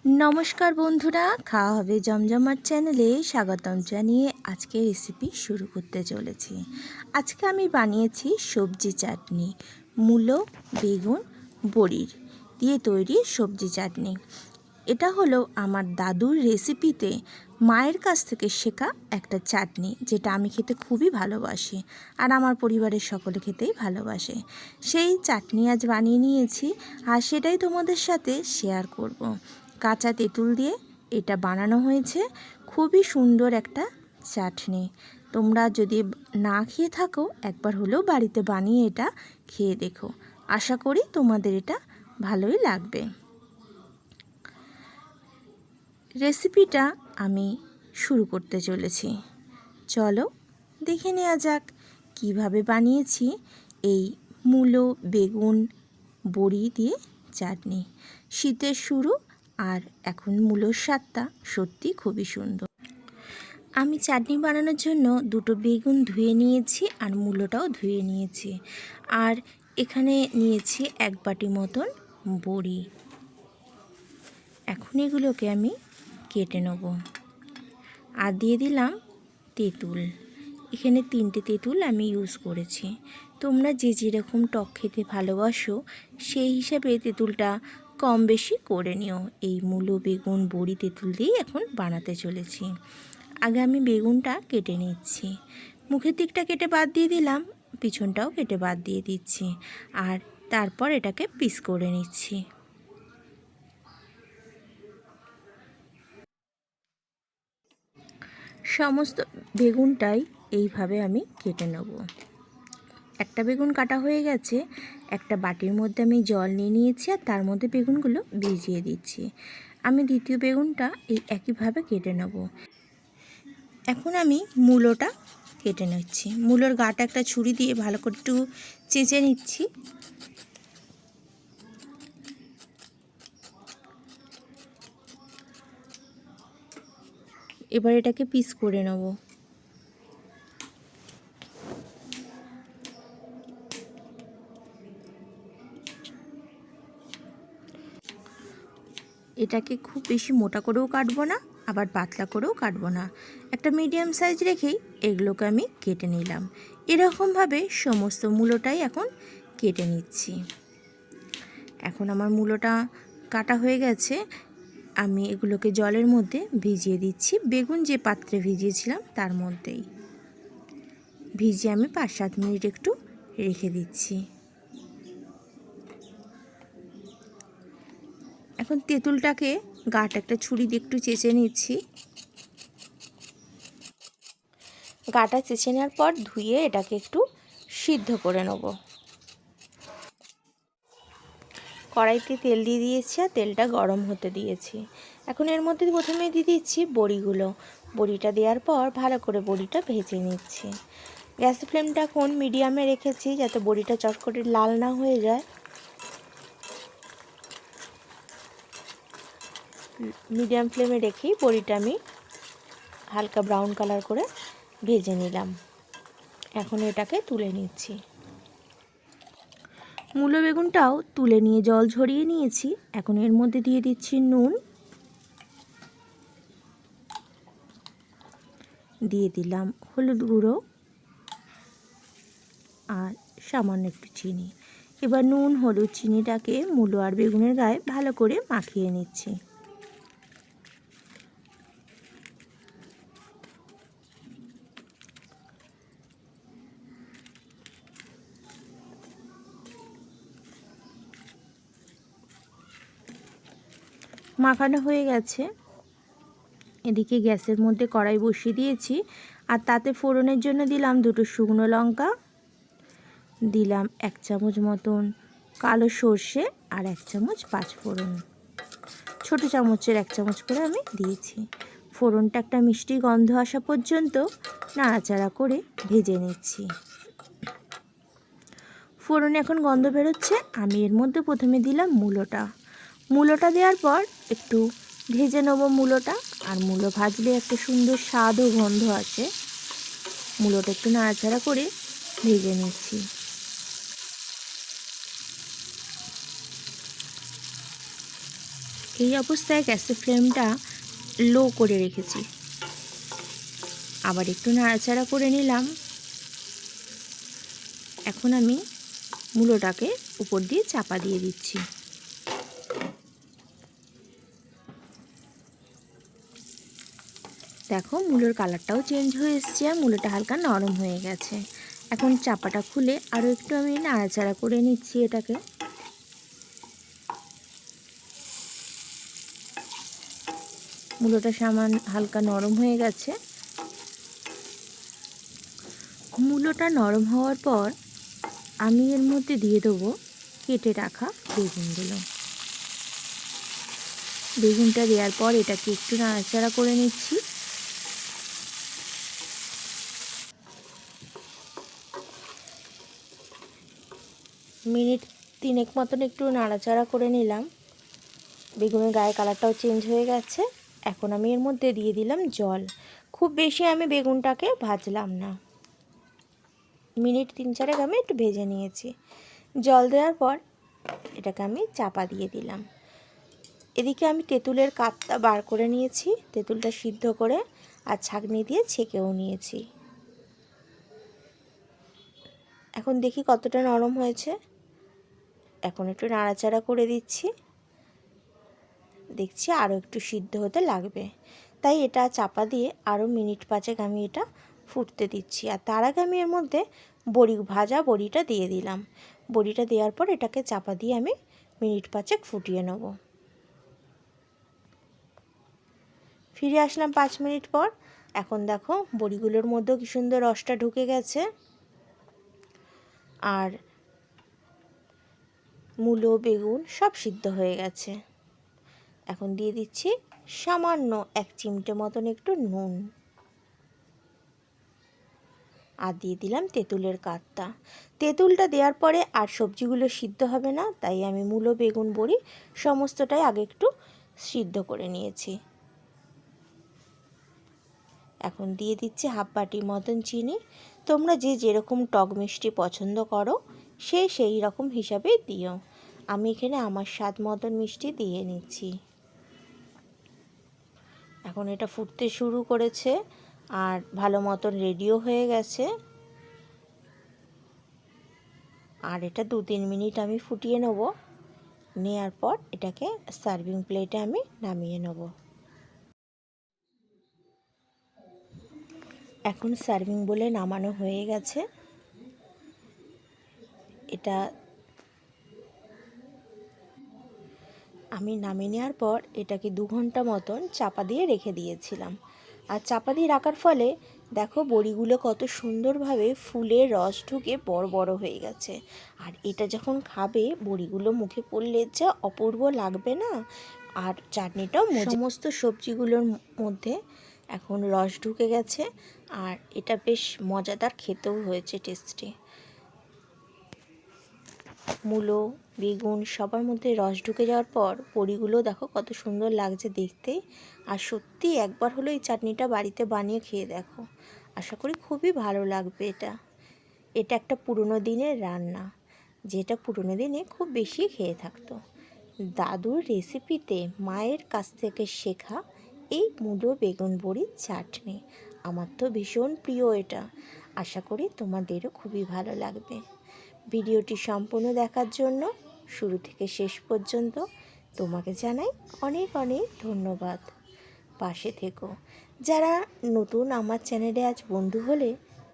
नमस्कार बंधुरा खाওয়া হবে জমজমাট চ্যানেলে স্বাগতম জানিয়ে আজকে রেসিপি শুরু করতে চলেছি। আজকে আমি বানিয়েছি সবজি চাটনি, মূলো, বেগুন, বড়ির দিয়ে তৈরি সবজি চাটনি। এটা হলো আমার দাদুর রেসিপিতে মায়ের কাছ থেকে শেখা একটা চাটনি, যেটা আমি খেতে খুবই ভালোবাসি আর আমার পরিবারের সকলে খেতেই ভালোবাসে। সেই চাটনি আজ বানিয়ে নিয়েছি আর সেটাই তোমাদের সাথে শেয়ার করব। কাঁচা তেঁতুল দিয়ে এটা বানানো হয়েছে, খুবই সুন্দর একটা চাটনি। তোমরা যদি না খেয়ে থাকো একবার হলেও বাড়িতে বানিয়ে এটা খেয়ে দেখো, আশা করি তোমাদের এটা ভালোই লাগবে। রেসিপিটা আমি শুরু করতে চলেছি, চলো দেখে নেওয়া যাক কিভাবে বানিয়েছি এই মূলো, বেগুন, বড়ি দিয়ে চাটনি। শীতের শুরু আর এখন মূলোর স্বাদটা সত্যি খুবই সুন্দর। আমি চাটনি বানানোর জন্য দুটো বেগুন ধুয়ে নিয়েছি আর মূলোটাও ধুয়ে নিয়েছি, আর এখানে নিয়েছি এক বাটি মতন বড়ি। এখন এগুলোকে আমি কেটে নেব আর দিয়ে দিলাম তেঁতুল। এখানে 3টে তেঁতুল আমি ইউজ করেছি। তোমরা যে যেরকম টক খেতে ভালোবাসো সেই হিসাবে তেঁতুলটা কম বেশি করে নিও। এই মূলো, বেগুন, বড়ি তেঁতুল দিয়ে এখন বানাতে চলেছি। আগে আমি বেগুনটা কেটে নিচ্ছি, মুখের দিকটা কেটে বাদ দিয়ে দিলাম, পিছনটাও কেটে বাদ দিয়ে দিচ্ছি, আর তারপর এটাকে পিস করে নিচ্ছি। সমস্ত বেগুনটাই এইভাবে আমি কেটে নেব। একটা বেগুন কাটা হয়ে গেছে, একটা বাটির মধ্যে আমি জল নিয়ে নিয়েছি আর তার মধ্যে বেগুনগুলো ভিজিয়ে দিচ্ছি। আমি দ্বিতীয় বেগুনটা এই একইভাবে কেটে নেব। এখন আমি মূলোটা কেটে নিচ্ছি। মূলোর গাটা একটা ছুরি দিয়ে ভালো করে একটু চেঁচে নিচ্ছি। এবার এটাকে পিস করে নেব। এটাকে খুব বেশি মোটা করেও কাটবো না, আবার পাতলা করেও কাটবো না, একটা মিডিয়াম সাইজ রেখেই এগুলোকে আমি কেটে নিলাম। এরকমভাবে সমস্ত মূলোটাই এখন কেটে নিচ্ছি। এখন আমার মূলোটা কাটা হয়ে গেছে, আমি এগুলোকে জলের মধ্যে ভিজিয়ে দিচ্ছি। বেগুন যে পাত্রে ভিজিয়েছিলাম তার মধ্যেই ভিজিয়ে আমি 5-7 মিনিট একটু রেখে দিচ্ছি। এখন তেঁতুলটাকে গাটা একটা ছুরি দিয়ে একটু চেঁচে নিচ্ছি। গাটা চেঁচে নেওয়ার পর ধুয়ে এটাকে একটু সিদ্ধ করে নেব। কড়াইতে তেল দিয়ে দিয়েছি আর তেলটা গরম হতে দিয়েছি। এখন এর মধ্যে প্রথমে দিয়ে দিচ্ছি বড়িগুলো। বড়িটা দেওয়ার পর ভালো করে বড়িটা ভেজে নিচ্ছি। গ্যাসের ফ্লেমটা এখন মিডিয়ামে রেখেছি যাতে বড়িটা চট করে লাল না হয়ে যায়। মিডিয়াম ফ্লেমে রেখেই বড়িটা আমি হালকা ব্রাউন কালার করে ভেজে নিলাম। এখন এটাকে তুলে নিচ্ছি। মূলো বেগুনটাও তুলে নিয়ে জল ঝরিয়ে নিয়েছি। এখন এর মধ্যে দিয়ে দিচ্ছি নুন, দিয়ে দিলাম হলুদ গুঁড়ো আর সামান্য একটু চিনি। এবার নুন, হলুদ, চিনিটাকে মূলো আর বেগুনের গায়ে ভালো করে মাখিয়ে নিচ্ছি। মাখানো হয়ে গেছে। এদিকে গ্যাসের মধ্যে কড়াই বসিয়ে দিয়েছি আর তাতে ফোড়নের জন্য দিলাম 2টো শুকনো লঙ্কা, দিলাম 1 চামচ মতন কালো সর্ষে আর 1 চামচ 5 ফোড়ন। ছোটো চামচের 1 চামচ করে আমি দিয়েছি। ফোড়নটা একটা মিষ্টি গন্ধ আসা পর্যন্ত নাড়াচাড়া করে ভেজে নিচ্ছি। ফোড়নে এখন গন্ধ বেরোচ্ছে, আমি এর মধ্যে প্রথমে দিলাম মূলোটা দেওয়ার পর একটু ভেজে নেব মূলোটা। আর মূলো ভাজলে একটা সুন্দর স্বাদ ও গন্ধ আসে। মূলোটা একটু নাড়াচাড়া করে ভেজে নিচ্ছি। এই অবস্থায় গ্যাসের ফ্লেমটা লো করে রেখেছি। আবার একটু নাড়াচাড়া করে নিলাম। এখন আমি মূলোটাকে উপর দিয়ে চাপা দিয়ে দিচ্ছি। দেখো মূলোর কালারটাও চেঞ্জ হয়ে এসছে আর মূলোটা হালকা নরম হয়ে গেছে। এখন চাপাটা খুলে আরও একটু আমি নাড়াচাড়া করে নিচ্ছি এটাকে। মূলোটা হালকা নরম হয়ে গেছে। মূলোটা নরম হওয়ার পর আমি এর মধ্যে দিয়ে দেবো কেটে রাখা বেগুনগুলো। বেগুনটা দেওয়ার পর এটাকে একটু নাড়াচাড়া করে নিচ্ছি। মিনিট 3 মতন একটু নাড়াচাড়া করে নিলাম। বেগুনের গায়ের কালারটাও চেঞ্জ হয়ে গেছে। এখন আমি এর মধ্যে দিয়ে দিলাম জল। খুব বেশি আমি বেগুনটাকে ভাজলাম না, মিনিট 3-4 আমি একটু ভেজে নিয়েছি। জল দেওয়ার পর এটাকে আমি চাপা দিয়ে দিলাম। এদিকে আমি তেঁতুলের কাতটা বার করে নিয়েছি, তেঁতুলটা সিদ্ধ করে আর ছাঁকনি দিয়ে ছেঁকেও নিয়েছি। এখন দেখি কতটা নরম হয়েছে। এখন একটু নাড়াচাড়া করে দিচ্ছি। দেখছি আরও একটু সিদ্ধ হতে লাগবে, তাই এটা চাপা দিয়ে আরও মিনিট 5 আমি এটা ফুটতে দিচ্ছি। আর তার আগে আমি এর মধ্যে ভাজা বড়িটা দিয়ে দিলাম। বড়িটা দেওয়ার পর এটাকে চাপা দিয়ে আমি মিনিট 5 ফুটিয়ে নেব। ফিরে আসলাম 5 মিনিট পর। এখন দেখো বড়িগুলোর মধ্যেও কি সুন্দর রসটা ঢুকে গেছে আর মূলো বেগুন সব সিদ্ধ হয়ে গেছে। এখন দিয়ে দিচ্ছি সামান্য 1 চিমটে মতন একটু নুন আর দিয়ে দিলাম তেঁতুলের কাতটা। তেঁতুলটা দেওয়ার পরে আর সবজিগুলো সিদ্ধ হবে না, তাই আমি মূলো বেগুন বড়ি সমস্তটাই আগে একটু সিদ্ধ করে নিয়েছি। এখন দিয়ে দিচ্ছি হাফ বাটি মতন চিনি। তোমরা যে যেরকম টক মিষ্টি পছন্দ করো সেই রকম হিসাবে দিও। আমি এখানে আমার স্বাদ মতন মিষ্টি দিয়ে নিচ্ছি। এখন এটা ফুটতে শুরু করেছে আর ভালো মতন রেডিও হয়ে গেছে। আর এটা 2-3 মিনিট আমি ফুটিয়ে নেব। নেওয়ার পর এটাকে সার্ভিং প্লেটে আমি নামিয়ে নেব। এখন সার্ভিং বলে নামানো হয়ে গেছে। এটা আমি নামিয়ে নেওয়ার পর এটাকে 2 ঘন্টা মতন চাপা দিয়ে রেখে দিয়েছিলাম। আর চাপা দিয়ে রাখার ফলে দেখো বড়িগুলো কত সুন্দরভাবে ফুলে রস ঢুকে বড় বড় হয়ে গেছে। আর এটা যখন খাবে বড়িগুলো মুখে পড়লে যা অপূর্ব লাগবে না। আর চাটনিটাও সমস্ত সবজিগুলোর মধ্যে এখন রস ঢুকে গেছে আর এটা বেশ মজাদার খেতেও হয়েছে, টেস্টি। মূলো বেগুন সবার মধ্যে রস ঢুকে যাওয়ার পর বড়িগুলো দেখো কত সুন্দর লাগছে দেখতে। আর সত্যি একবার হলো এই চাটনিটা বাড়িতে বানিয়ে খেয়ে দেখো, আশা করি খুবই ভালো লাগবে। এটা একটা পুরনো দিনের রান্না, যেটা পুরনো দিনে খুব বেশি খেয়ে থাকতো। দাদুর রেসিপিতে মায়ের কাছ থেকে শেখা এই মূলো বেগুন বড়ির চাটনি আমার তো ভীষণ প্রিয়। এটা আশা করি তোমাদেরও খুবই ভালো লাগবে। ভিডিওটি সম্পূর্ণ দেখার জন্য শুরু থেকে শেষ পর্যন্ত তোমাকে জানাই অনেক অনেক ধন্যবাদ। পাশে থেকো। যারা নতুন আমার চ্যানেলে আজ বন্ধু হলে